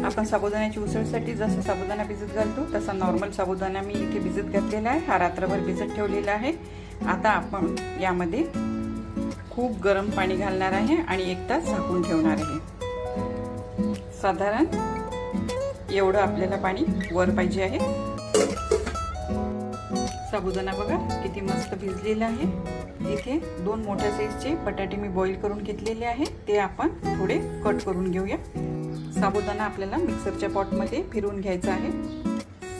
आपण साबुदाण्याची उसळसाठी जसं साबुदाणा भिजत घालतो तसा नॉर्मल साबुदाणा मी इथे भिजत घातलेला आहे. हा रात्रभर भिजत ठेवलेला आहे. आता आपण यामध्ये खूप गरम पाणी घालणार आहे आणि 1 तास झाकून ठेवणार आहे. साधारण एवढं आपल्याला पाणी वर पाहिजे आहे. साबुदाणा बघा किती मस्त भिजलेला आहे. इथे 2 मोठ्या साईजचे बटाटे मी बॉईल करून घेतलेले आहे. ते आपण थोडे कट करून घेऊया. साबुदाणा आपल्याला मिक्सरच्या पॉटमध्ये फिरवून घ्यायचा आहे.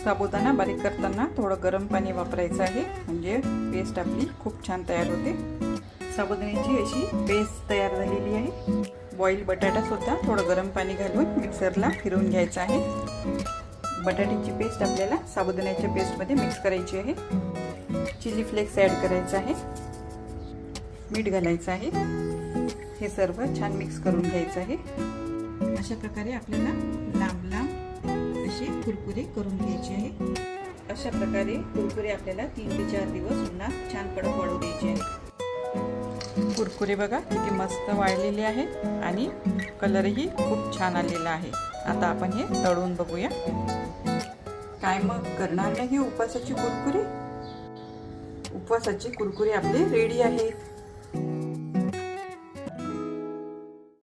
साबुदाणा बारीक करताना थोडं गरम पाणी वापरायचं आहे, म्हणजे पेस्ट आपली खूप छान तयार होते. साबुदाण्याची अशी पेस्ट तयार झालेली आहे. बॉईल बटाटा सुद्धा थोडं गरम पाणी घालून मिक्सरला फिरवून घ्यायचं आहे. बटाट्याची पेस्ट आपल्याला साबुदाण्याच्या पेस्टमध्ये मिक्स करायची आहे. चिली फ्लेक्स ॲड करायचा आहे. मीठ घालायचं आहे. हे सर्व छान मिक्स करून घ्यायचं आहे. अशा प्रकारे आपल्याला लांब लांब असे कुरकुरे करून घ्यायचे आहे. अशा प्रकारे कुरकुरे आपल्याला 3 ते 4 दिवस उन्हात छान कडक वाळू द्यायचे आहे. कुरकुरे बघा किती मस्त वाळलेले आहेत आणि कलरही खूप छान आलेला आहे. आता आपण हे तळून बघूया. काय मग करणार नाही उपवासाची कुरकुरे? उपवासाचे कुरकुरे आपले रेडी आहेत.